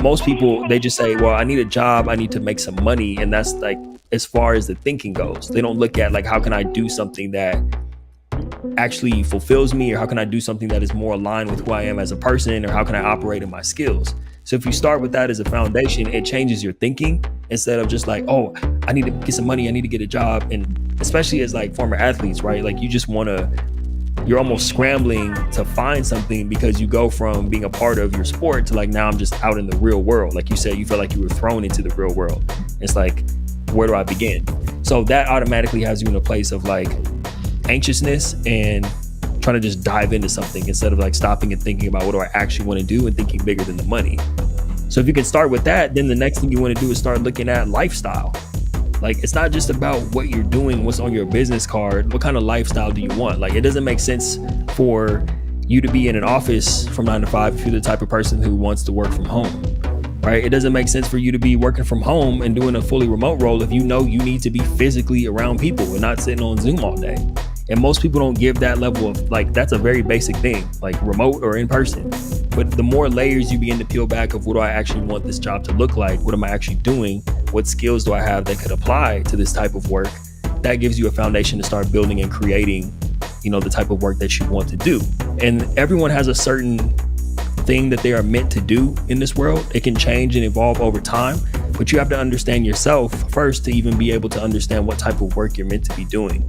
Most people, they just say, well, I need a job, I need to make some money. And that's like, as far as the thinking goes, they don't look at like, how can I do something that actually fulfills me, or how can I do something that is more aligned with who I am as a person, or how can I operate in my skills? So if you start with that as a foundation, it changes your thinking instead of just like, oh, I need to get some money, I need to get a job. And especially as like former athletes, right? Like you just want to, you're almost scrambling to find something because you go from being a part of your sport to like, now I'm just out in the real world. Like you said, you feel like you were thrown into the real world. It's like, where do I begin? So that automatically has you in a place of like anxiousness and trying to just dive into something instead of like stopping and thinking about what do I actually want to do and thinking bigger than the money. So if you can start with that, then the next thing you want to do is start looking at lifestyle. Like, it's not just about what you're doing, what's on your business card. What kind of lifestyle do you want? Like, it doesn't make sense for you to be in an office from 9 to 5 if you're the type of person who wants to work from home, right? It doesn't make sense for you to be working from home and doing a fully remote role if you know you need to be physically around people and not sitting on Zoom all day. And most people don't give that level of, like, that's a very basic thing, like remote or in person. But the more layers you begin to peel back of what do I actually want this job to look like? What am I actually doing? What skills do I have that could apply to this type of work? That gives you a foundation to start building and creating, you know, the type of work that you want to do. And everyone has a certain thing that they are meant to do in this world. It can change and evolve over time, but you have to understand yourself first to even be able to understand what type of work you're meant to be doing.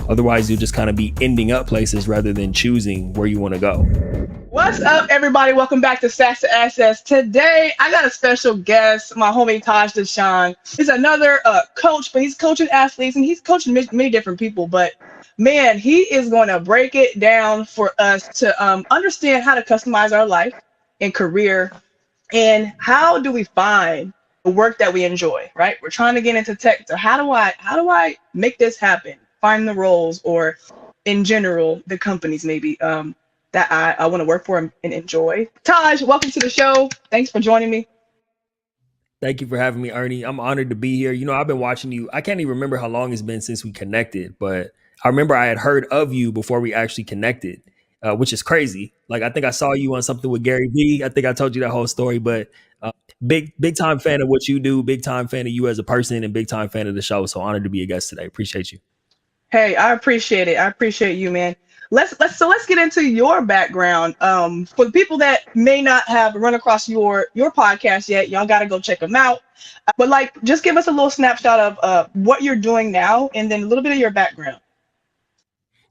Otherwise, you'll just kind of be ending up places rather than choosing where you want to go. What's up, everybody? Welcome back to Stats to Assets. Today, I got a special guest, my homie Taj and I. He's another coach, but he's coaching athletes and he's coaching many different people. But man, he is going to break it down for us to understand how to customize our life and career, and how do we find the work that we enjoy. Right? We're trying to get into tech. So how do I make this happen? Find the roles, or in general, the companies maybe that I want to work for and enjoy. Taj, welcome to the show. Thanks for joining me. Thank you for having me, Ernie. I'm honored to be here. You know, I've been watching you. I can't even remember how long it's been since we connected, but I remember I had heard of you before we actually connected, which is crazy. Like, I think I saw you on something with Gary Vee. I think I told you that whole story, but big time fan of what you do, big time fan of you as a person, and big time fan of the show. So honored to be a guest today. Appreciate you. Hey, I appreciate it. I appreciate you, man. Let's get into your background. For the people that may not have run across your podcast yet, y'all got to go check them out. But like, just give us a little snapshot of what you're doing now, and then a little bit of your background.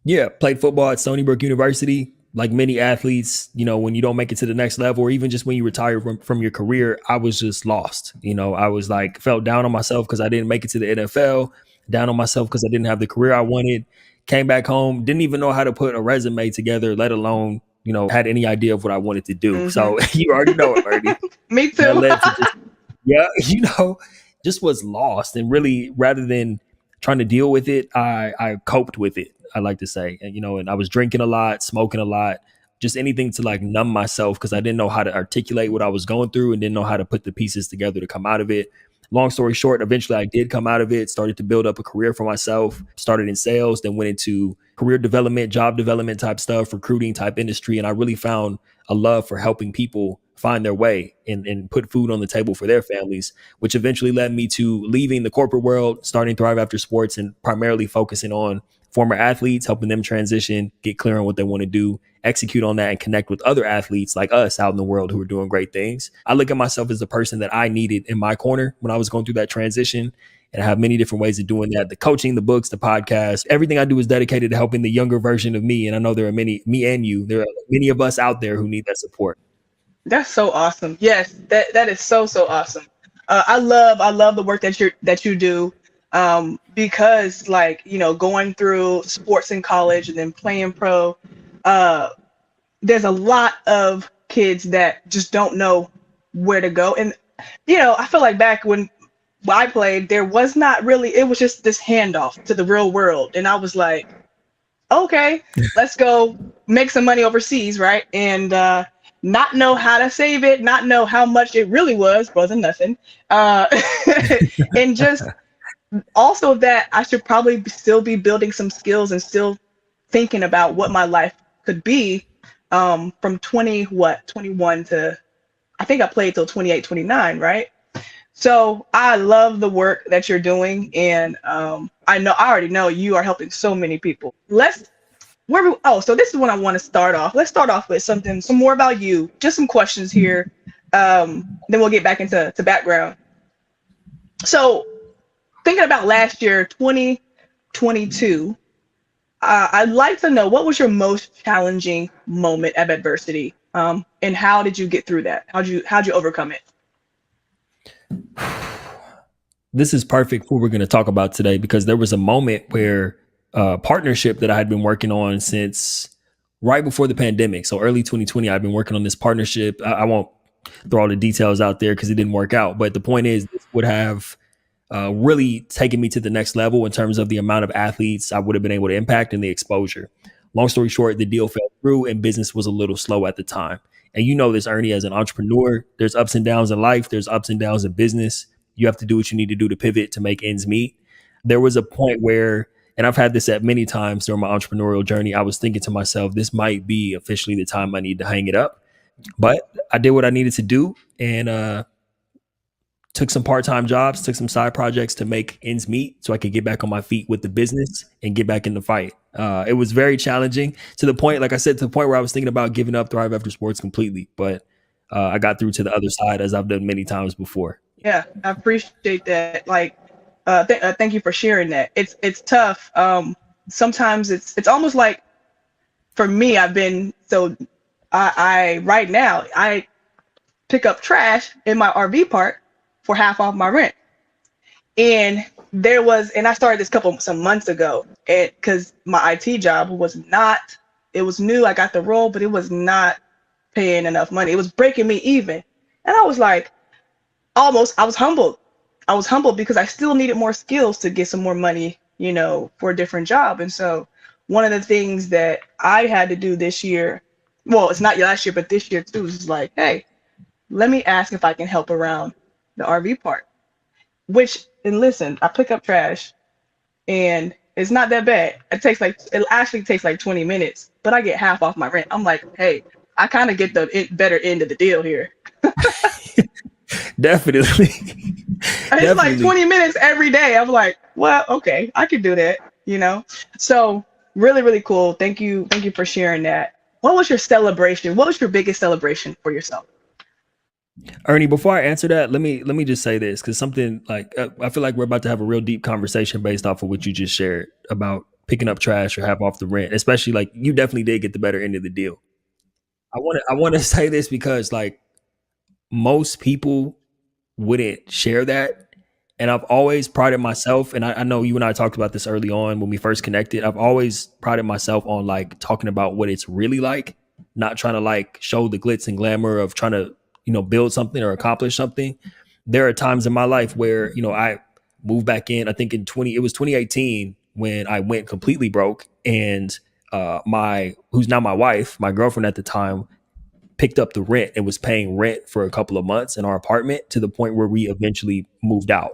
Yeah, played football at Stony Brook University. Like many athletes, you know, when you don't make it to the next level, or even just when you retire from your career, I was just lost. You know, I was like, felt down on myself because I didn't make it to the NFL. Down on myself because I didn't have the career I wanted. Came back home, didn't even know how to put a resume together, let alone, you know, had any idea of what I wanted to do. Mm-hmm. So you already know it, Ernie. Me too. You know, just was lost. And really, rather than trying to deal with it, I coped with it, I like to say. And, you know, and I was drinking a lot, smoking a lot, just anything to like numb myself because I didn't know how to articulate what I was going through and didn't know how to put the pieces together to come out of it. Long story short, eventually I did come out of it, started to build up a career for myself, started in sales, then went into career development, job development type stuff, recruiting type industry. And I really found a love for helping people find their way and put food on the table for their families, which eventually led me to leaving the corporate world, starting Thrive After Sports, and primarily focusing on former athletes, helping them transition, get clear on what they want to do, execute on that, and connect with other athletes like us out in the world who are doing great things. I look at myself as the person that I needed in my corner when I was going through that transition. And I have many different ways of doing that. The coaching, the books, the podcast, everything I do is dedicated to helping the younger version of me. And I know there are many, me and you, there are many of us out there who need that support. That's so awesome. Yes, that is so awesome. I love the work that you do. Because like, you know, going through sports in college and then playing pro, there's a lot of kids that just don't know where to go. And, you know, I feel like back when I played, there was not really, it was just this handoff to the real world. And I was like, okay, let's go make some money overseas. Right. And, not know how to save it, not know how much it really wasn't nothing. And just, also that I should probably still be building some skills and still thinking about what my life could be from 21 to I think I played till 28, 29, right? So I love the work that you're doing, and I already know you are helping so many people. So this is when I want to start off. Let's start off with some more about you. Just some questions here. Then we'll get back into background. So thinking about last year, 2022, I'd like to know what was your most challenging moment of adversity, and how did you get through that? How'd you overcome it? This is perfect for what we're going to talk about today because there was a moment where a partnership that I had been working on since right before the pandemic. So early 2020, I've been working on this partnership. I won't throw all the details out there because it didn't work out. But the point is, this would have really taken me to the next level in terms of the amount of athletes I would have been able to impact and the exposure. Long story short, the deal fell through and business was a little slow at the time. And you know this, Ernie, as an entrepreneur, there's ups and downs in life, there's ups and downs in business. You have to do what you need to do to pivot to make ends meet. There was a point where, and I've had this at many times during my entrepreneurial journey, I was thinking to myself, this might be officially the time I need to hang it up. But I did what I needed to do and took some part-time jobs, took some side projects to make ends meet so I could get back on my feet with the business and get back in the fight. It was very challenging to the point, like I said, to the point where I was thinking about giving up Thrive After Sports completely. But I got through to the other side as I've done many times before. Yeah, I appreciate that. Like, thank you for sharing that. It's tough. Sometimes it's almost like for me, I've been so I right now I pick up trash in my RV park for half off my rent. And I started this some months ago, and because my IT job was not, it was new, I got the role, but it was not paying enough money. It was breaking me even. And I was like, I was humbled. I was humbled because I still needed more skills to get some more money, for a different job. And so one of the things that I had to do this year, well, it's not last year, but this year too, is like, hey, let me ask if I can help around the RV park. And listen, I pick up trash and it's not that bad. It actually takes like 20 minutes, but I get half off my rent. I'm like, hey, I kind of get the better end of the deal here. Definitely. It's like 20 minutes every day. I'm like, well, okay, I can do that, So really, really cool. Thank you. Thank you for sharing that. What was your celebration? What was your biggest celebration for yourself? Ernie, before I answer that, let me just say this because something like I feel like we're about to have a real deep conversation based off of what you just shared about picking up trash or half off the rent. Especially like you definitely did get the better end of the deal. I want to say this because like most people wouldn't share that. And I've always prided myself, and I know you and I talked about this early on when we first connected. I've always prided myself on like talking about what it's really like, not trying to like show the glitz and glamour of trying to, build something or accomplish something. There are times in my life where, I moved back in, I think it was 2018 when I went completely broke. And who's now my wife, my girlfriend at the time, picked up the rent and was paying rent for a couple of months in our apartment to the point where we eventually moved out.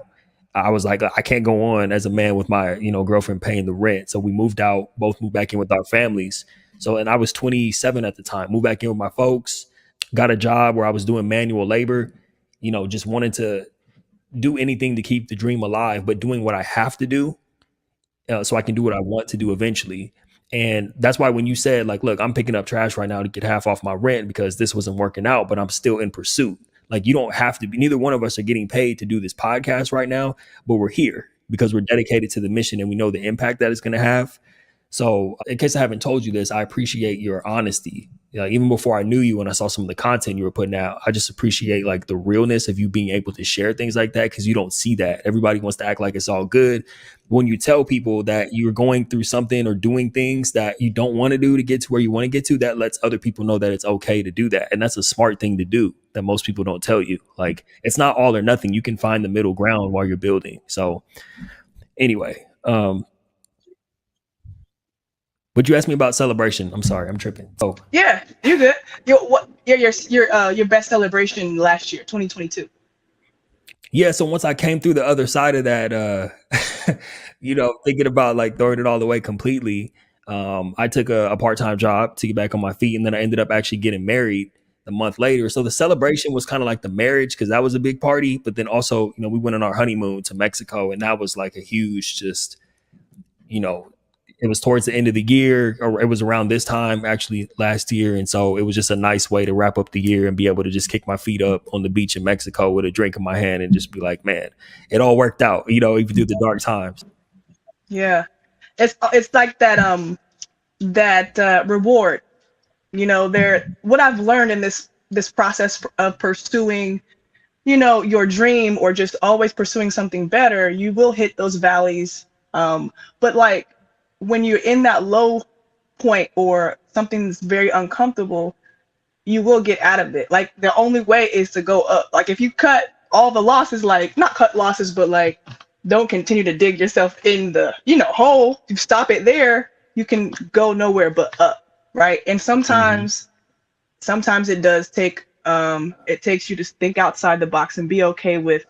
I was like, I can't go on as a man with my, girlfriend paying the rent. So we moved out, both moved back in with our families. So, and I was 27 at the time, moved back in with my folks, got a job where I was doing manual labor, just wanted to do anything to keep the dream alive, but doing what I have to do so I can do what I want to do eventually. And that's why when you said like, look, I'm picking up trash right now to get half off my rent because this wasn't working out, but I'm still in pursuit. Like you don't have to be, neither one of us are getting paid to do this podcast right now, but we're here because we're dedicated to the mission and we know the impact that it's going to have. So in case I haven't told you this, I appreciate your honesty. Even before I knew you and I saw some of the content you were putting out, I just appreciate like the realness of you being able to share things like that because you don't see that. Everybody wants to act like it's all good. When you tell people that you're going through something or doing things that you don't want to do to get to where you want to get to, that lets other people know that it's okay to do that. And that's a smart thing to do that most people don't tell you. Like it's not all or nothing. You can find the middle ground while you're building. So anyway, but you asked me about celebration. I'm sorry, I'm tripping. Oh, Yeah, you good. Your best celebration last year, 2022. yeah. So once I came through the other side of that, thinking about like throwing it all away completely, I took a part time job to get back on my feet, and then I ended up actually getting married the month later. So the celebration was kind of like the marriage because that was a big party. But then also, we went on our honeymoon to Mexico, and that was like a huge, just, you know, it was towards the end of the year, or it was around this time actually last year. And so it was just a nice way to wrap up the year and be able to just kick my feet up on the beach in Mexico with a drink in my hand and just be like, man, it all worked out, even through the dark times. Yeah. It's like that reward. There what I've learned in this process of pursuing, your dream, or just always pursuing something better, you will hit those valleys. But like when you're in that low point or something's very uncomfortable, you will get out of it. Like the only way is to go up. Like if you cut all the losses, like not cut losses, but like don't continue to dig yourself in the, hole. You stop it there, you can go nowhere but up, right? And Hmm. sometimes it does take it takes you to think outside the box and be okay with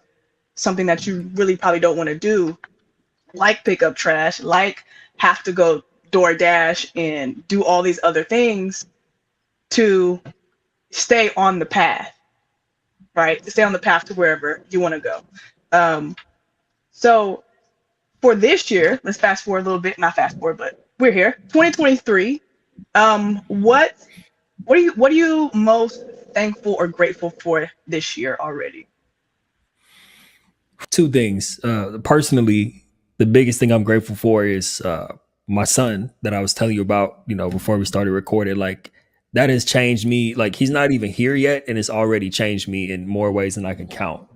something that you really probably don't want to do, like pick up trash, like have to go DoorDash and do all these other things to stay on the path, right? To stay on the path to wherever you want to go. Um, so for this year, let's fast forward a little bit, not fast forward, but we're here, 2023. What are you most thankful or grateful for this year already? Two things. Personally, the biggest thing I'm grateful for is my son that I was telling you about, before we started recording. Like, that has changed me. Like, he's not even here yet, and it's already changed me in more ways than I can count.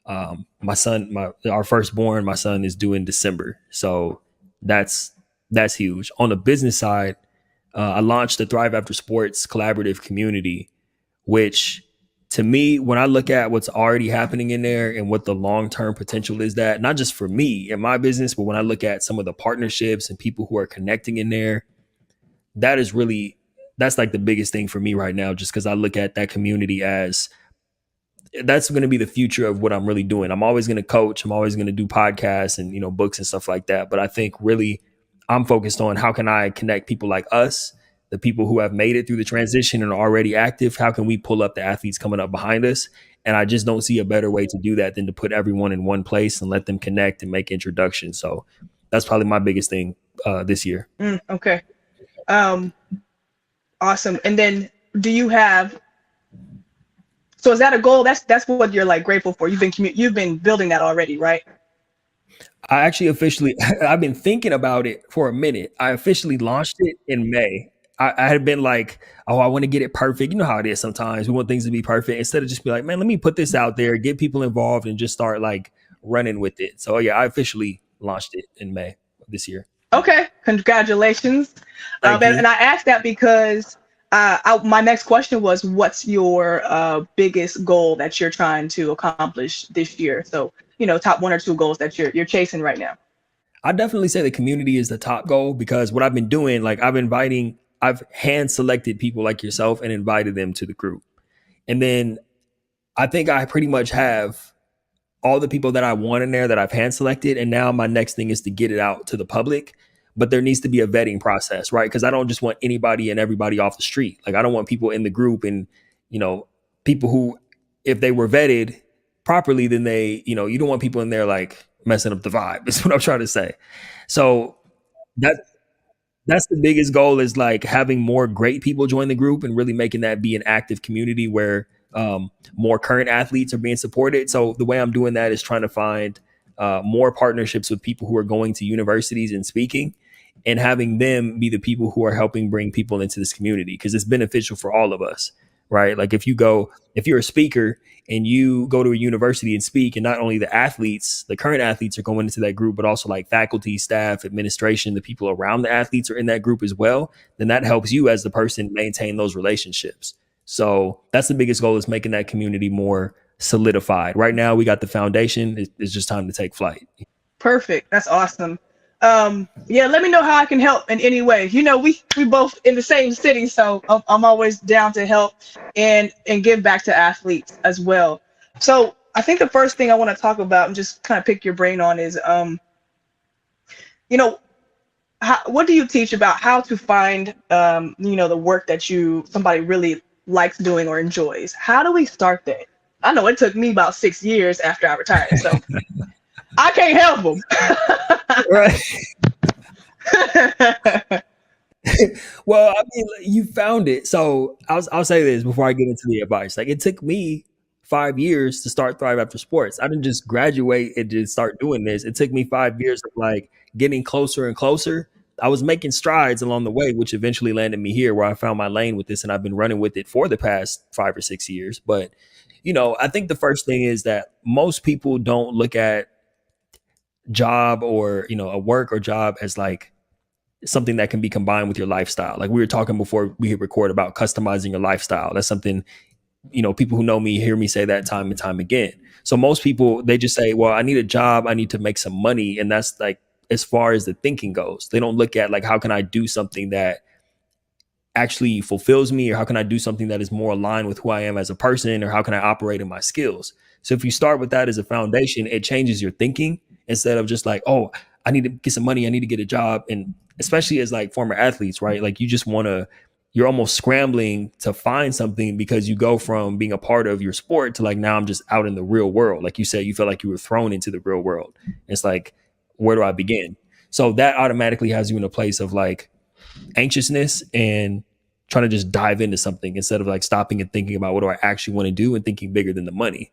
My son, our firstborn, my son is due in December, so that's that's huge. On the business side, I launched the Thrive After Sports collaborative community, which, to me, when I look at what's already happening in there and what the long term potential is, that not just for me and my business, but when I look at some of the partnerships and people who are connecting in there, that is really, that's like the biggest thing for me right now, just because I look at that community as that's going to be the future of what I'm really doing. I'm always going to coach. I'm always going to do podcasts and, books and stuff like that. But I think really I'm focused on how can I connect people like us, the people who have made it through the transition and are already active. How can we pull up the athletes coming up behind us? And I just don't see a better way to do that than to put everyone in one place and let them connect and make introductions. So that's probably my biggest thing this year. Okay. Um, awesome. And then do you have, so is that a goal? That's what you're like grateful for. You've been building that already, right? I actually officially, I've been thinking about it for a minute. I officially launched it in May. I had been like, oh, I want to get it perfect. You know how it is sometimes. We want things to be perfect instead of just be like, man, let me put this out there, get people involved, and just start like running with it. So, yeah, I officially launched it in May of this year. Okay, congratulations. Thank And you. I asked that because my next question was, what's your biggest goal that you're trying to accomplish this year? So, top one or two goals that you're chasing right now. I definitely say the community is the top goal because what I've been doing, like I've hand selected people like yourself and invited them to the group. And then I think I pretty much have all the people that I want in there that I've hand selected. And now my next thing is to get it out to the public. But there needs to be a vetting process, right? Because I don't just want anybody and everybody off the street. Like, I don't want people in the group and, you know, people who, if they were vetted properly, then you don't want people in there like messing up the vibe, is what I'm trying to say. So that that's the biggest goal, is like having more great people join the group and really making that be an active community where more current athletes are being supported. So the way I'm doing that is trying to find more partnerships with people who are going to universities and speaking, and having them be the people who are helping bring people into this community, because it's beneficial for all of us, right? Like, if you're a speaker and you go to a university and speak, and not only the athletes, the current athletes are going into that group, but also like faculty, staff, administration, the people around the athletes are in that group as well, then that helps you as the person maintain those relationships. So that's the biggest goal, is making that community more solidified. Right now, we got the foundation. It's just time to take flight. Perfect. That's awesome. Yeah, let me know how I can help in any way. We both in the same city, so I'm always down to help and give back to athletes as well. So I think the first thing I want to talk about and just kind of pick your brain on is, you know, what do you teach about how to find, the work that somebody really likes doing or enjoys. How do we start that? I know it took me about 6 years after I retired, so I can't help Right. them. Well, I mean, like, you found it. So I'll say this before I get into the advice. Like it took me 5 years to start Thrive After Sports. I didn't just graduate and just start doing this. It took me 5 years of like getting closer and closer. I was making strides along the way, which eventually landed me here where I found my lane with this and I've been running with it for the past 5 or 6 years. But, I think the first thing is that most people don't look at job or, a work or job as like something that can be combined with your lifestyle. Like we were talking before we hit record about customizing your lifestyle. That's something, people who know me hear me say that time and time again. So most people, they just say, well, I need a job, I need to make some money. And that's like as far as the thinking goes. They don't look at like, how can I do something that actually fulfills me, or how can I do something that is more aligned with who I am as a person, or how can I operate in my skills? So if you start with that as a foundation, it changes your thinking instead of just like, oh, I need to get some money, I need to get a job. And especially as like former athletes, right? Like you just want to, you're almost scrambling to find something because you go from being a part of your sport to like, now I'm just out in the real world. Like you said, you feel like you were thrown into the real world. It's like, where do I begin? So that automatically has you in a place of like anxiousness and trying to just dive into something instead of like stopping and thinking about what do I actually want to do and thinking bigger than the money.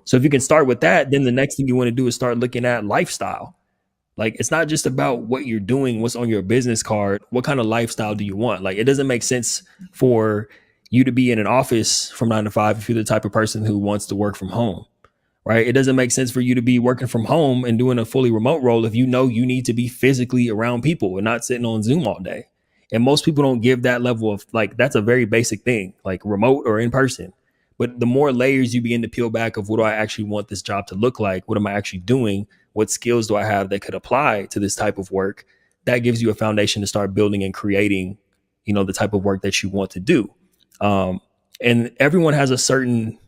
So if you can start with that, then the next thing you want to do is start looking at lifestyle. Like it's not just about what you're doing, what's on your business card, what kind of lifestyle do you want? Like it doesn't make sense for you to be in an office from 9 to 5 if you're the type of person who wants to work from home, right? It doesn't make sense for you to be working from home and doing a fully remote role if you know you need to be physically around people and not sitting on Zoom all day. And most people don't give that level of like, that's a very basic thing, like remote or in person. But the more layers you begin to peel back of what do I actually want this job to look like? What am I actually doing? What skills do I have that could apply to this type of work? That gives you a foundation to start building and creating, the type of work that you want to do. And everyone has a certain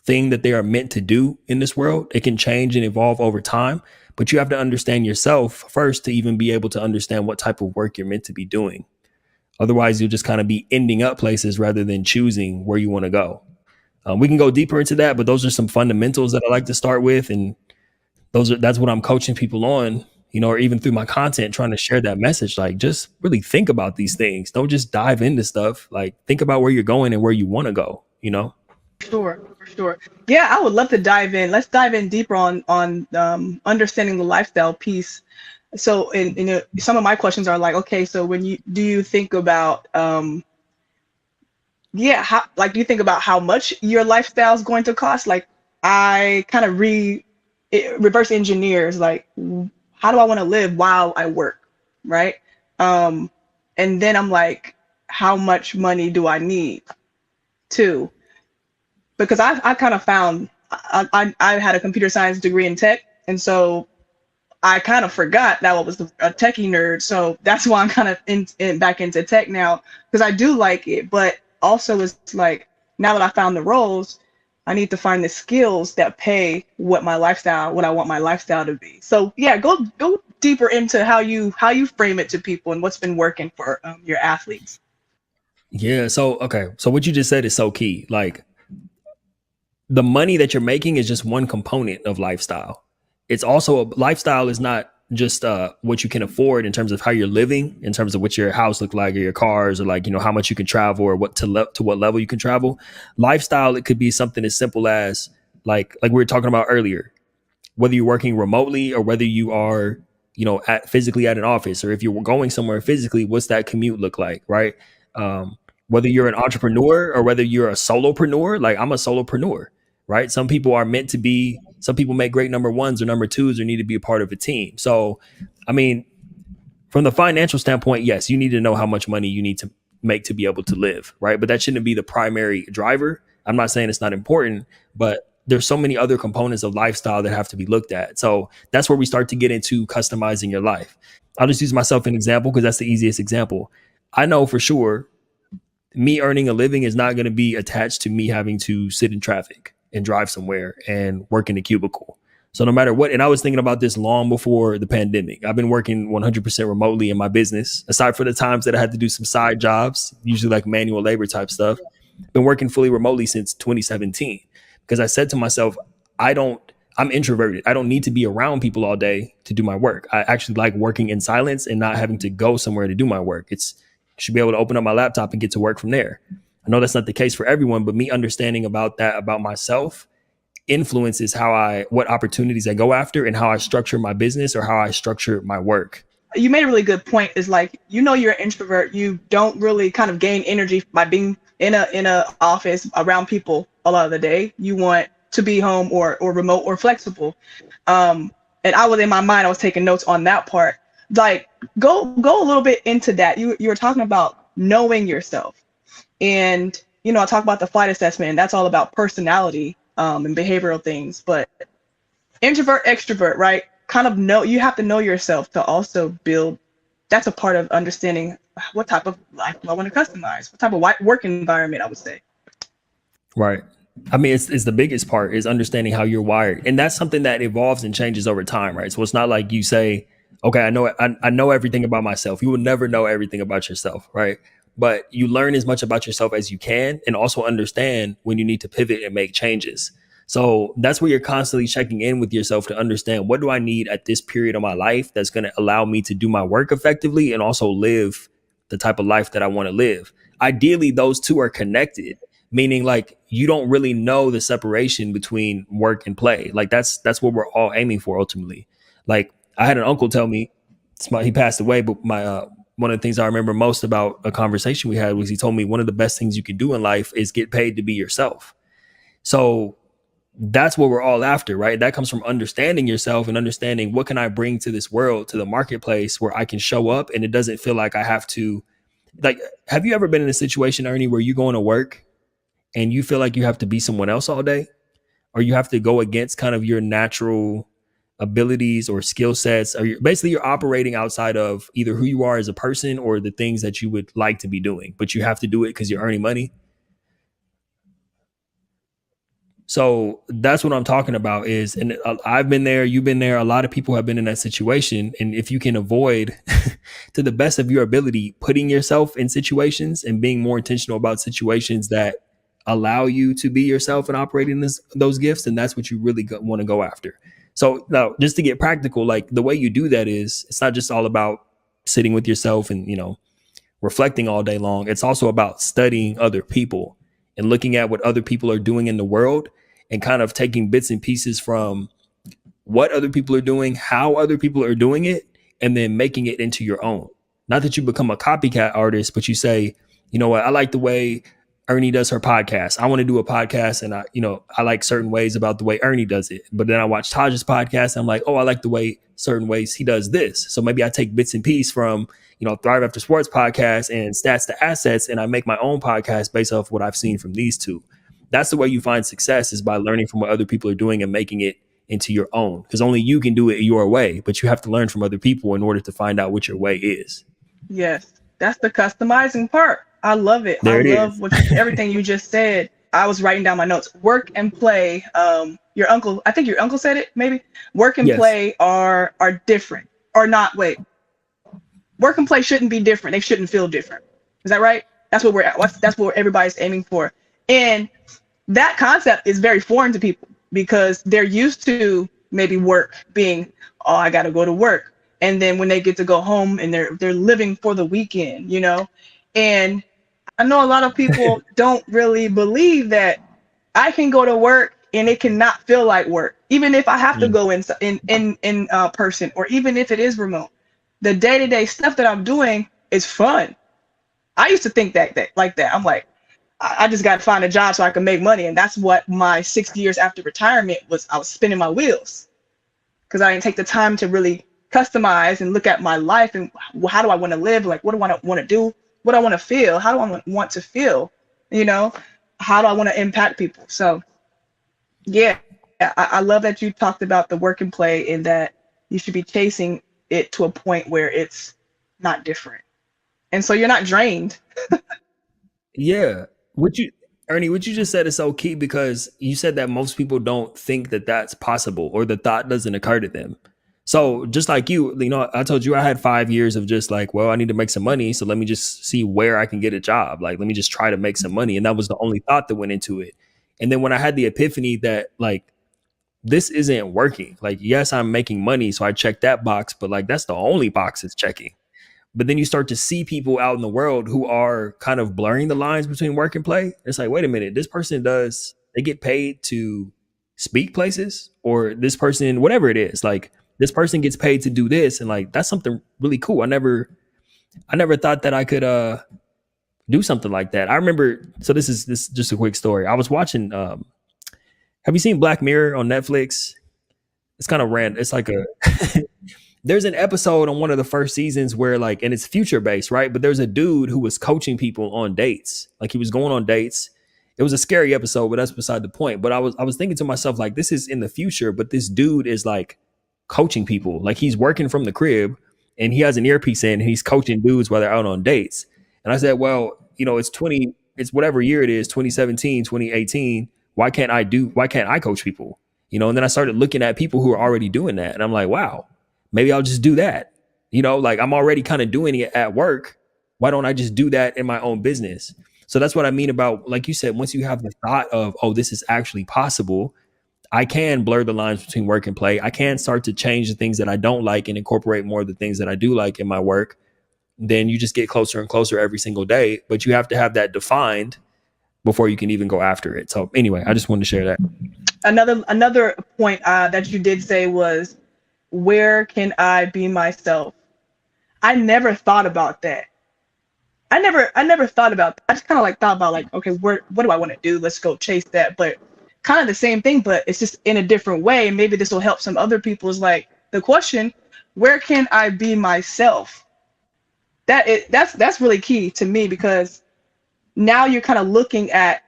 thing that they are meant to do in this world. It can change and evolve over time, but you have to understand yourself first to even be able to understand what type of work you're meant to be doing. Otherwise, you'll just kind of be ending up places rather than choosing where you want to go. We can go deeper into that, but those are some fundamentals that I like to start with, and that's what I'm coaching people on. Or even through my content, trying to share that message. Like, just really think about these things. Don't just dive into stuff. Like, think about where you're going and where you want to go. Sure, for sure. Yeah, I would love to dive in. Let's dive in deeper on understanding the lifestyle piece. So, some of my questions are like, okay, so when you do you think about yeah, how like do you think about how much your lifestyle is going to cost? Like, I kind of reverse engineers like, how do I want to live while I work, right? Um, and then I'm like, how much money do I need too? Because I kind of found I had a computer science degree in tech, and so I kind of forgot that I was a techie nerd. So that's why I'm kind of back into tech now because I do like it, but also it's like now that I found the roles, I need to find the skills that pay what I want my lifestyle to be. So yeah, go deeper into how you frame it to people and what's been working for your athletes. Yeah. So, okay. So what you just said is so key. Like the money that you're making is just one component of lifestyle. It's also a lifestyle is not just what you can afford in terms of how you're living, in terms of what your house look like or your cars or like, how much you can travel or to what level you can travel. Lifestyle, it could be something as simple as like we were talking about earlier, whether you're working remotely or whether you are, physically at an office, or if you're going somewhere physically, what's that commute look like, right? Whether you're an entrepreneur or whether you're a solopreneur, like I'm a solopreneur, right? Some people make great number ones or number twos or need to be a part of a team. So, I mean, from the financial standpoint, yes, you need to know how much money you need to make to be able to live, right? But that shouldn't be the primary driver. I'm not saying it's not important, but there's so many other components of lifestyle that have to be looked at. So that's where we start to get into customizing your life. I'll just use myself an example because that's the easiest example. I know for sure me earning a living is not going to be attached to me having to sit in traffic and drive somewhere and work in a cubicle. So no matter what, and I was thinking about this long before the pandemic. I've been working 100% remotely in my business, aside for the times that I had to do some side jobs, usually like manual labor type stuff. been working fully remotely since 2017 because I said to myself, I don't, I'm introverted. I don't need to be around people all day to do my work. I actually like working in silence and not having to go somewhere to do my work. It's should be able to open up my laptop and get to work from there. I know that's not the case for everyone, but me understanding about that about myself influences how I what opportunities I go after and how I structure my business or how I structure my work. You made a really good point. Is like, you're an introvert. You don't really kind of gain energy by being in a office around people a lot of the day. You want to be home or remote or flexible. And I was in my mind, I was taking notes on that part. Like, go a little bit into that. You were talking about knowing yourself, and I talk about the flight assessment, and that's all about personality, and behavioral things. But introvert, extrovert, right? Kind of know, you have to know yourself to also build. That's a part of understanding what type of life do I want to customize, what type of work environment, I would say. Right. I mean, it's the biggest part is understanding how you're wired, and that's something that evolves and changes over time, right? So it's not like you say, "Okay, I know everything about myself." You will never know everything about yourself, right? But you learn as much about yourself as you can, and also understand when you need to pivot and make changes. So that's where you're constantly checking in with yourself to understand what do I need at this period of my life that's going to allow me to do my work effectively and also live the type of life that I want to live. Ideally, those two are connected, meaning like you don't really know the separation between work and play. Like that's what we're all aiming for ultimately. Like I had an uncle tell me, he passed away, but my one of the things I remember most about a conversation we had was he told me one of the best things you can do in life is get paid to be yourself. So that's what we're all after, right? That comes from understanding yourself and understanding what can I bring to this world, to the marketplace where I can show up and it doesn't feel like I have to. Like, have you ever been in a situation, Ernie, where you're going to work and you feel like you have to be someone else all day, or you have to go against kind of your natural abilities or skill sets, or basically you're operating outside of either who you are as a person or the things that you would like to be doing, but you have to do it because you're earning money? So that's what I'm talking about is, and I've been there, you've been there, a lot of people have been in that situation. And if you can avoid to the best of your ability, putting yourself in situations and being more intentional about situations that allow you to be yourself and operating those gifts, and that's what you really want to go after. So now just to get practical, like the way you do that is it's not just all about sitting with yourself and, reflecting all day long. It's also about studying other people and looking at what other people are doing in the world and kind of taking bits and pieces from what other people are doing, how other people are doing it, and then making it into your own. Not that you become a copycat artist, but you say, you know what, I like the way Ernie does her podcast. I want to do a podcast, and I like certain ways about the way Ernie does it. But then I watch Taj's podcast, and I'm like, oh, I like the way certain ways he does this. So maybe I take bits and pieces from, Thrive After Sports podcast and Stats to Assets, and I make my own podcast based off what I've seen from these two. That's the way you find success, is by learning from what other people are doing and making it into your own, because only you can do it your way, but you have to learn from other people in order to find out what your way is. Yes, that's the customizing part. I love it. I There it love is. everything you just said. I was writing down my notes. Work and play. Your uncle, I think your uncle said it, maybe. Work and Yes. play are different. Or not, wait. Work and play shouldn't be different. They shouldn't feel different. Is that right? That's what we're at. That's what everybody's aiming for. And that concept is very foreign to people because they're used to maybe work being, oh, I got to go to work. And then when they get to go home and they're living for the weekend. And I know a lot of people don't really believe that I can go to work and it cannot feel like work, even if I have to Mm. go in person, or even if it is remote. The day-to-day stuff that I'm doing is fun. I used to think that like that. I'm like, I just got to find a job so I can make money, and that's what my 6 years after retirement was. I was spinning my wheels because I didn't take the time to really customize and look at my life and how do I want to live? Like, what do I want to do? What do I want to feel? How do I want to feel? You know, how do I want to impact people? So, yeah, I love that you talked about the work and play, and that you should be chasing it to a point where it's not different. And so you're not drained. Yeah. What you, Ernie, what you just said is so key, because you said that most people don't think that that's possible, or the thought doesn't occur to them. So just like you know, I told you I had 5 years of just like, well, I need to make some money. So let me just see where I can get a job. Like, let me just try to make some money. And that was the only thought that went into it. And then when I had the epiphany that like, this isn't working. Like, yes, I'm making money. So I checked that box, but like, that's the only box it's checking. But then you start to see people out in the world who are kind of blurring the lines between work and play. It's like, wait a minute, this person does, they get paid to speak places, or this person, whatever it is, like this person gets paid to do this. And like, that's something really cool. I never thought that I could, do something like that. I remember, so this is just a quick story. I was watching, have you seen Black Mirror on Netflix? It's kind of random. It's like a, there's an episode on one of the first seasons where like, and it's future based, right? But there's a dude who was coaching people on dates. Like he was going on dates. It was a scary episode, but that's beside the point. But I was thinking to myself, like, this is in the future, but this dude is like coaching people. Like he's working from the crib and he has an earpiece in and he's coaching dudes while they're out on dates. And I said, well, it's whatever year it is, 2017, 2018. Why can't I coach people? And then I started looking at people who are already doing that. And I'm like, wow, maybe I'll just do that. Like I'm already kind of doing it at work. Why don't I just do that in my own business? So that's what I mean about, like you said, once you have the thought of, oh, this is actually possible, I can blur the lines between work and play. I can start to change the things that I don't like and incorporate more of the things that I do like in my work. Then you just get closer and closer every single day. But you have to have that defined before you can even go after it. So anyway, I just wanted to share that. Another point that you did say was, where can I be myself? I never thought about that. I never thought about that. I just kind of like thought about like, okay, what do I want to do? Let's go chase that. But kind of the same thing, but it's just in a different way. Maybe this will help some other people. Is like the question, where can I be myself? That's really key to me, because now you're kind of looking at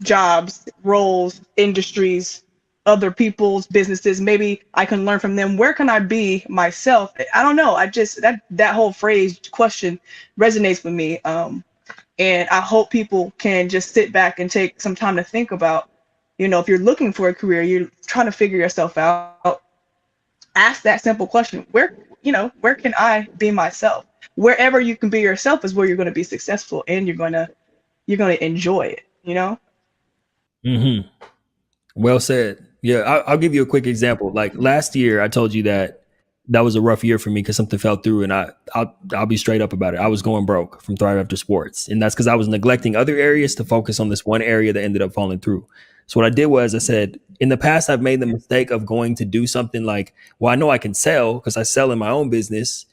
jobs, roles, industries, other people's businesses. Maybe I can learn from them. Where can I be myself? I don't know. I just that whole phrase question resonates with me. And I hope people can just sit back and take some time to think about, if you're looking for a career, you're trying to figure yourself out, ask that simple question. Where can I be myself? Wherever you can be yourself is where you're going to be successful, and you're going to enjoy it. Mm-hmm. Well said. Yeah, I'll give you a quick example. Like last year, I told you that was a rough year for me because something fell through, and I'll be straight up about it. I was going broke from Thrive After Sports, and that's because I was neglecting other areas to focus on this one area that ended up falling through. So what I did was I said, in the past, I've made the mistake of going to do something like, well, I know I can sell because I sell in my own business.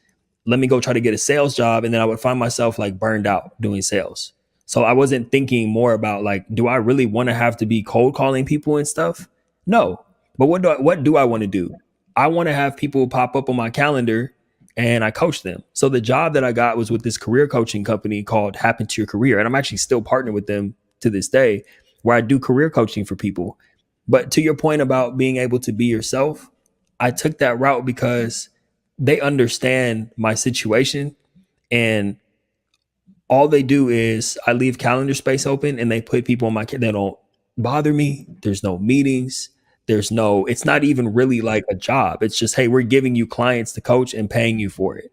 Let me go try to get a sales job, and then I would find myself like burned out doing sales. So I wasn't thinking more about like, do I really want to have to be cold calling people and stuff? No. But what do I want to do? I want to have people pop up on my calendar and I coach them. So the job that I got was with this career coaching company called Happen to Your Career. And I'm actually still partnered with them to this day, where I do career coaching for people. But to your point about being able to be yourself, I took that route because they understand my situation, and all they do is I leave calendar space open and they put people on they don't bother me. There's no meetings. It's not even really like a job. It's just, hey, we're giving you clients to coach and paying you for it.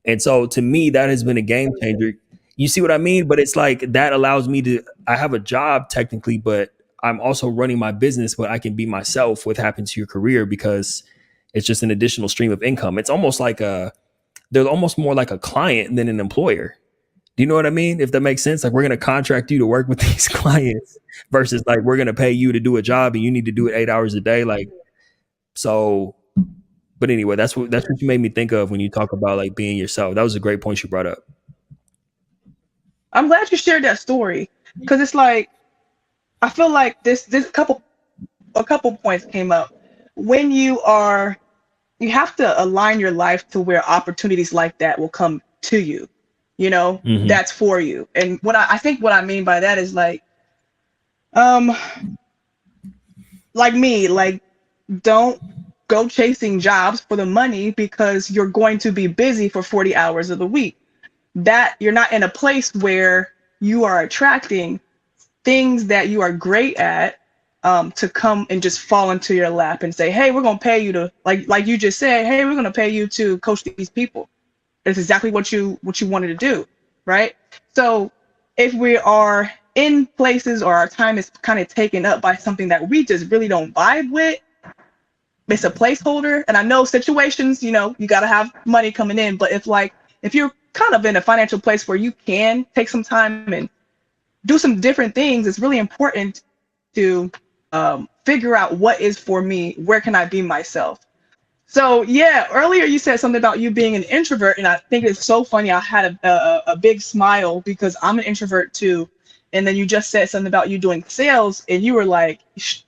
And so to me, that has been a game changer. You see what I mean? But it's like that allows me I have a job technically, but I'm also running my business, but I can be myself with Happen to Your Career because it's just an additional stream of income. It's almost like they're almost more like a client than an employer. Do you know what I mean? If that makes sense, like we're going to contract you to work with these clients versus like we're going to pay you to do a job and you need to do it 8 hours a day. Like, so, but anyway, that's what you made me think of when you talk about like being yourself. That was a great point you brought up. I'm glad you shared that story, because it's like I feel like this a couple points came up. When you have to align your life to where opportunities like that will come to you. Mm-hmm. That's for you. And I think what I mean by that is um like me, like, don't go chasing jobs for the money because you're going to be busy for 40 hours of the week. That you're not in a place where you are attracting things that you are great at to come and just fall into your lap and say, "Hey, we're gonna pay you to like you just said. Hey, we're gonna pay you to coach these people." It's exactly what you wanted to do, right? So if we are in places or our time is kind of taken up by something that we just really don't vibe with, it's a placeholder. And I know situations, you got to have money coming in, but if you're kind of in a financial place where you can take some time and do some different things, it's really important to figure out what is for me, where can I be myself. So yeah, earlier you said something about you being an introvert, and I think it's so funny. I had a big smile because I'm an introvert too. And then you just said something about you doing sales, and you were like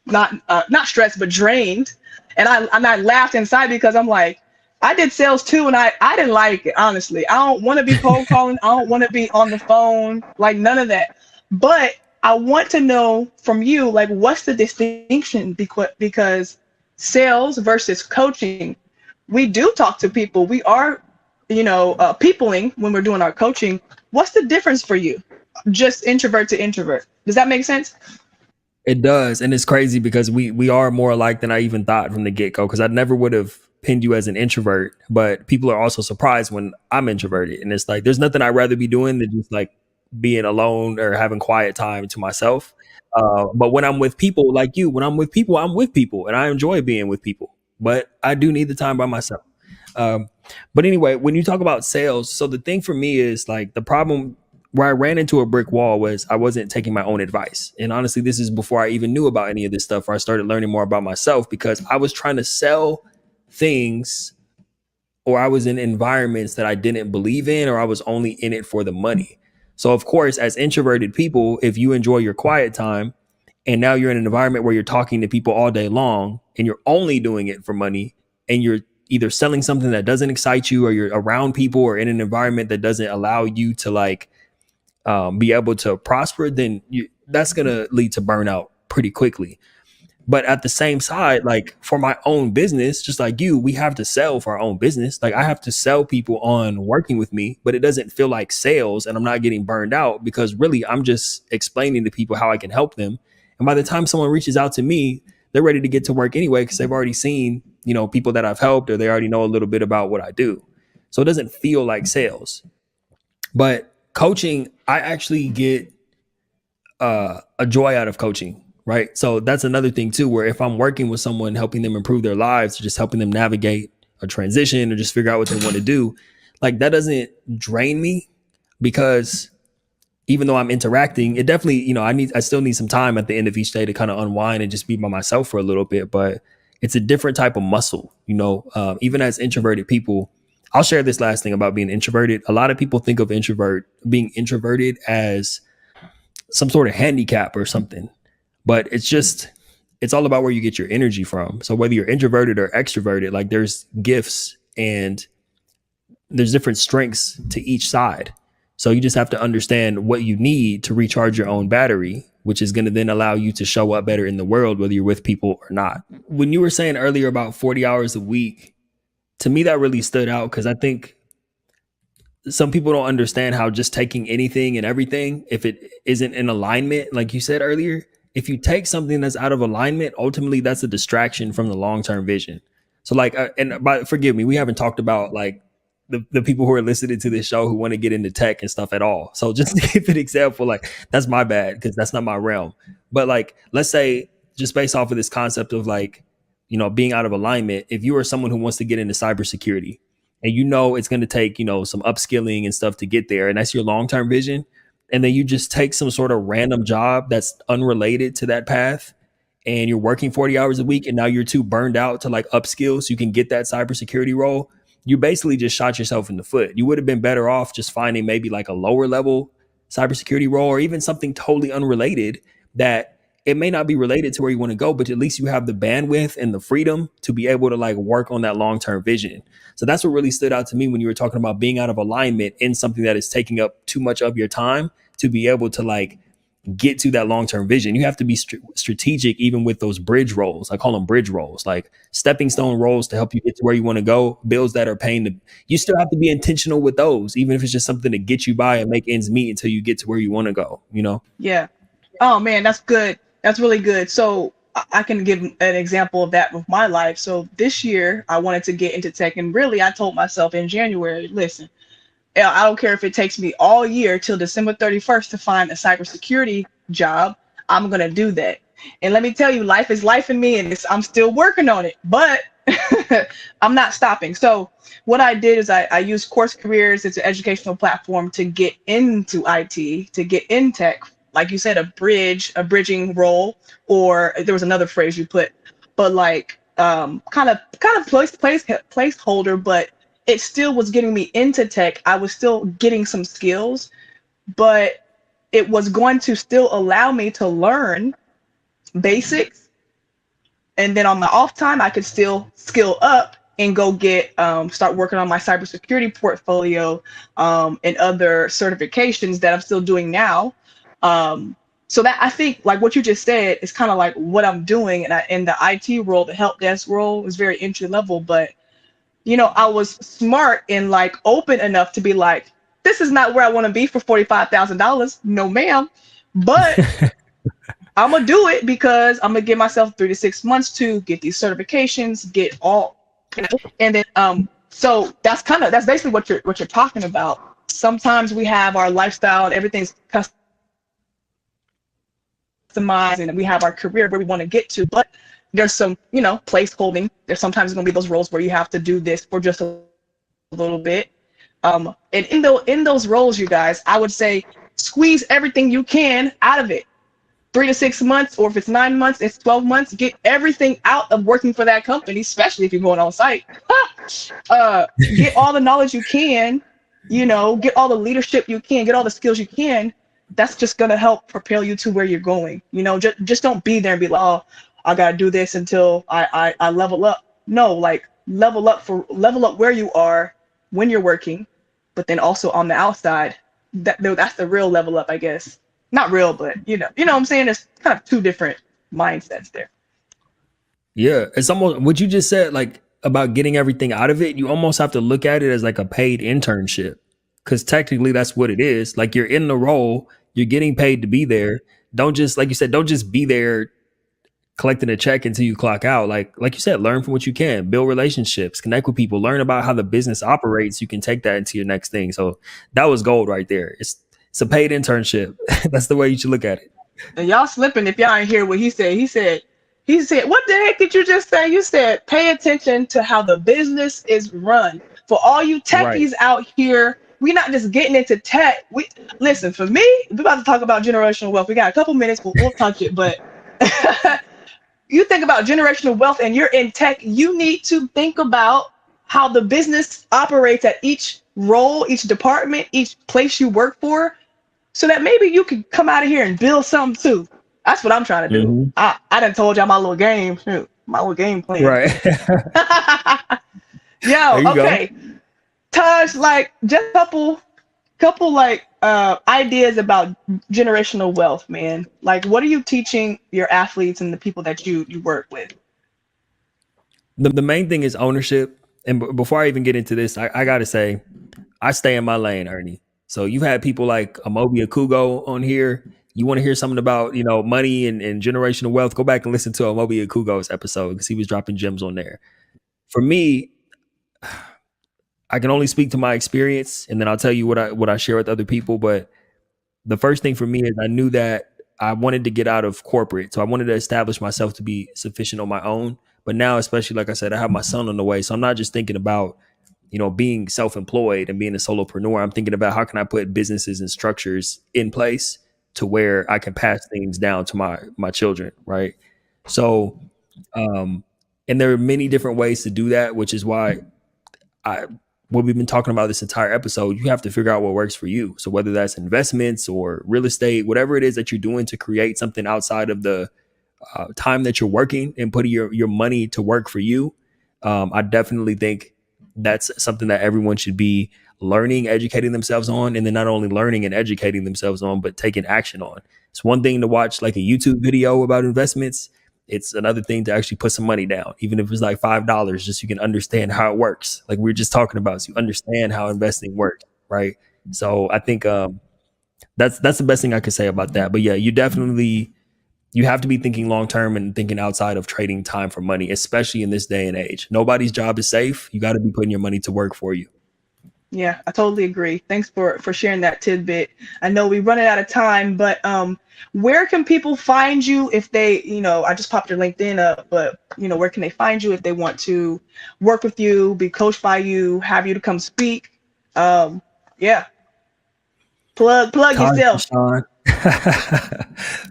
not stressed but drained. And I laughed inside because I'm like, I did sales too, and I didn't like it, honestly. I don't want to be cold calling. I don't want to be on the phone, like none of that. But I want to know from you, like, what's the distinction, because sales versus coaching, we do talk to people. We are, peopling when we're doing our coaching. What's the difference for you? Just introvert to introvert. Does that make sense? It does, and it's crazy because we are more alike than I even thought from the get go. Because I never would have pinned you as an introvert, but people are also surprised when I'm introverted, and it's like there's nothing I'd rather be doing than just like being alone or having quiet time to myself. But when I'm with people like you, when I'm with people, and I enjoy being with people. But I do need the time by myself. Um, but anyway, when you talk about sales, so the thing for me is like the problem where I ran into a brick wall was I wasn't taking my own advice. And honestly, this is before I even knew about any of this stuff, where I started learning more about myself because I was trying to sell things, or I was in environments that I didn't believe in, or I was only in it for the money. So, of course, as introverted people, if you enjoy your quiet time and now you're in an environment where you're talking to people all day long and you're only doing it for money, and you're either selling something that doesn't excite you, or you're around people or in an environment that doesn't allow you to like be able to prosper, then that's going to lead to burnout pretty quickly. But at the same side, like for my own business, just like you, we have to sell for our own business. Like I have to sell people on working with me, but it doesn't feel like sales, and I'm not getting burned out because really I'm just explaining to people how I can help them. And by the time someone reaches out to me, they're ready to get to work anyway because they've already seen, people that I've helped, or they already know a little bit about what I do. So it doesn't feel like sales. But coaching, I actually get a joy out of coaching, right? So that's another thing too, where if I'm working with someone, helping them improve their lives, or just helping them navigate a transition, or just figure out what they want to do, like that doesn't drain me, because even though I'm interacting, it definitely, I still need some time at the end of each day to kind of unwind and just be by myself for a little bit. But it's a different type of muscle, even as introverted people. I'll share this last thing about being introverted. A lot of people think of being introverted as some sort of handicap or something, but it's all about where you get your energy from. So whether you're introverted or extroverted, like there's gifts and there's different strengths to each side. So you just have to understand what you need to recharge your own battery, which is going to then allow you to show up better in the world, whether you're with people or not. When you were saying earlier about 40 hours a week, to me, that really stood out because I think some people don't understand how just taking anything and everything, if it isn't in alignment, like you said earlier, if you take something that's out of alignment, ultimately that's a distraction from the long-term vision. So like, forgive me, we haven't talked about like the people who are listening to this show who want to get into tech and stuff at all. So just to give an example, like that's my bad because that's not my realm. But like, let's say just based off of this concept of like, being out of alignment, if you are someone who wants to get into cybersecurity, and it's going to take some upskilling and stuff to get there, and that's your long-term vision, and then you just take some sort of random job that's unrelated to that path, and you're working 40 hours a week, and now you're too burned out to like upskill so you can get that cybersecurity role, you basically just shot yourself in the foot. You would have been better off just finding maybe like a lower level cybersecurity role, or even something totally unrelated that it may not be related to where you want to go, but at least you have the bandwidth and the freedom to be able to like work on that long-term vision. So that's what really stood out to me when you were talking about being out of alignment in something that is taking up too much of your time to be able to like get to that long-term vision. You have to be strategic, even with those bridge roles. I call them bridge roles, like stepping stone roles to help you get to where you want to go, bills that are paying to, you still have to be intentional with those, even if it's just something to get you by and make ends meet until you get to where you want to go, Yeah. Oh man, that's good. That's really good. So I can give an example of that with my life. So this year, I wanted to get into tech, and really, I told myself in January, listen, I don't care if it takes me all year till December 31st to find a cybersecurity job. I'm gonna do that. And let me tell you, life is life in me, and I'm still working on it. But I'm not stopping. So what I did is I used Course Careers. It's an educational platform to get into IT, to get in tech. Like you said, a bridging role, or there was another phrase you put, but like kind of placeholder, but it still was getting me into tech. I was still getting some skills, but it was going to still allow me to learn basics, and then on my off time I could still skill up and go get start working on my cybersecurity portfolio, and other certifications that I'm still doing now. So that, I think, like what you just said, is kind of like what I'm doing. And in the IT role, the help desk role is very entry level, but I was smart and like open enough to be like, this is not where I want to be for $45,000. No, ma'am. But I'm gonna do it because I'm gonna give myself 3 to 6 months to get these certifications, get all, and then so that's basically what you're talking about. Sometimes we have our lifestyle and everything's customized, and we have our career where we want to get to, but there's some, place holding. There's sometimes going to be those roles where you have to do this for just a little bit. And in those roles, you guys, I would say squeeze everything you can out of it. 3 to 6 months, or if it's 9 months, it's 12 months. Get everything out of working for that company, especially if you're going on site. Get all the knowledge you can, get all the leadership you can, get all the skills you can. That's just gonna help propel you to where you're going. Just don't be there and be like, oh, I gotta do this until I level up. No, like level up where you are when you're working, but then also on the outside. That's the real level up, I guess. Not real, but what I'm saying. There's kind of two different mindsets there. Yeah, it's almost what you just said, like about getting everything out of it. You almost have to look at it as like a paid internship, because technically that's what it is. Like, you're in the role, you're getting paid to be there. Don't just, like you said, don't just be there collecting a check until you clock out. Like you said, learn from what you can, build relationships, connect with people, learn about how the business operates. You can take that into your next thing. So that was gold right there. It's a paid internship. That's the way you should look at it. And y'all slipping if y'all ain't hear what he said. He said, what the heck did you just say? You said, pay attention to how the business is run. For all you Right. techies out here, we're not just getting into tech. Listen, for me, we're about to talk about generational wealth. We got a couple minutes, we'll touch it, but you think about generational wealth and you're in tech, you need to think about how the business operates at each role, each department, each place you work for, so that maybe you could come out of here and build something too. That's what I'm trying to do. Mhm. I done told y'all my little game, my little game plan. Right. Yo, There you go. okay. Taj, like just couple like ideas about generational wealth, man. Like, what are you teaching your athletes and the people that you work with? The main thing is ownership. And before I even get into this, I got to say, I stay in my lane, Ernie. So you've had people like Amobi Akugo on here. You want to hear something about, money and generational wealth, go back and listen to Amobi Akugo's episode, because he was dropping gems on there. For me, I can only speak to my experience, and then I'll tell you what I share with other people. But the first thing for me is, I knew that I wanted to get out of corporate. So I wanted to establish myself to be sufficient on my own. But now, especially, like I said, I have my son on the way. So I'm not just thinking about, being self-employed and being a solopreneur. I'm thinking about how can I put businesses and structures in place to where I can pass things down to my children. Right. So, and there are many different ways to do that, which is why I what we've been talking about this entire episode. You have to figure out what works for you. So whether that's investments or real estate, whatever it is that you're doing to create something outside of the time that you're working and putting your money to work for you, I definitely think that's something that everyone should be learning, educating themselves on, and then not only learning and educating themselves on, but taking action on. It's one thing to watch like a YouTube video about investments. It's another thing to actually put some money down, even if it's like $5, just so you can understand how it works. Like we were just talking about, so you understand how investing works, right? So I think that's the best thing I could say about that. But yeah, you definitely You have to be thinking long term and thinking outside of trading time for money, especially in this day and age. Nobody's job is safe. You got to be putting your money to work for you. Yeah, I totally agree. Thanks for sharing that tidbit. I know we're running out of time, but where can people find you if they, I just popped your LinkedIn up, but where can they find you if they want to work with you, be coached by you, have you to come speak? Yeah, plug Taj yourself. Deshawn.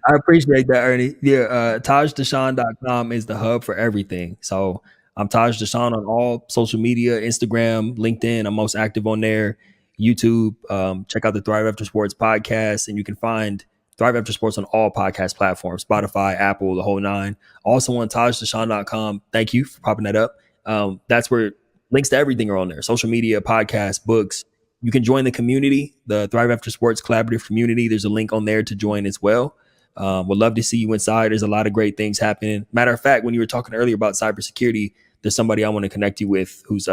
I appreciate that, Ernie. Yeah, TajDeshawn.com is the hub for everything. So I'm Taj Deshawn on all social media, Instagram, LinkedIn. I'm most active on there, YouTube. Check out the Thrive After Sports podcast, and you can find Thrive After Sports on all podcast platforms, Spotify, Apple, the whole nine. Also on TajDeshawn.com. Thank you for popping that up. That's where links to everything are on there: social media, podcasts, books. You can join the community, the Thrive After Sports collaborative community. There's a link on there to join as well. Would love to see you inside. There's a lot of great things happening. Matter of fact, when you were talking earlier about cybersecurity, there's somebody I want to connect you with who's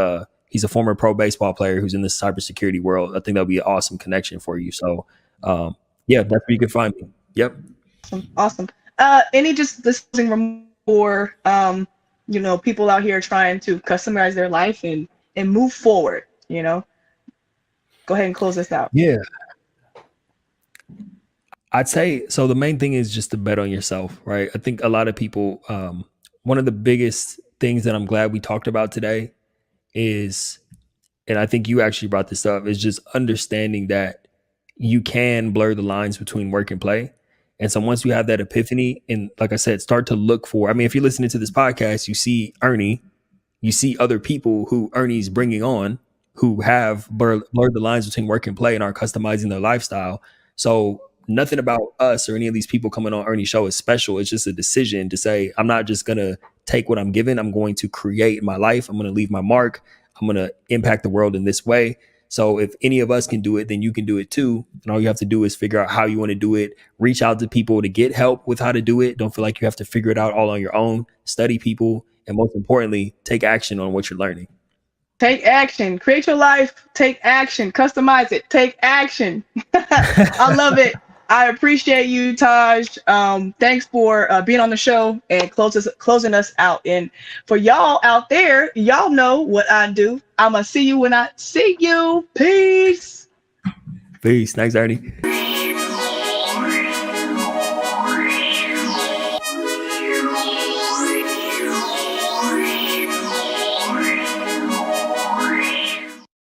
he's a former pro baseball player who's in the cybersecurity world. I think that'll be an awesome connection for you. So yeah, that's where you can find me. Yep. Awesome. Any just this for people out here trying to customize their life and move forward, Go ahead and close this out. Yeah. I'd say so. The main thing is just to bet on yourself, right? I think a lot of people, one of the biggest things that I'm glad we talked about today is, and I think you actually brought this up, is just understanding that you can blur the lines between work and play. And so once you have that epiphany, and like I said, start to look for, I mean, if you're listening to this podcast, you see Ernie, you see other people who Ernie's bringing on who have blurred the lines between work and play and are customizing their lifestyle. So nothing about us or any of these people coming on Ernie's show is special. It's just a decision to say, I'm not just going to take what I'm given. I'm going to create my life. I'm going to leave my mark. I'm going to impact the world in this way. So if any of us can do it, then you can do it too. And all you have to do is figure out how you want to do it. Reach out to people to get help with how to do it. Don't feel like you have to figure it out all on your own. Study people. And most importantly, take action on what you're learning. Take action. Create your life. Take action. Customize it. Take action. I love it. I appreciate you, Taj. Thanks for being on the show and closing us out. And for y'all out there, y'all know what I do. I'm going to see you when I see you. Peace. Peace. Thanks, Ernie.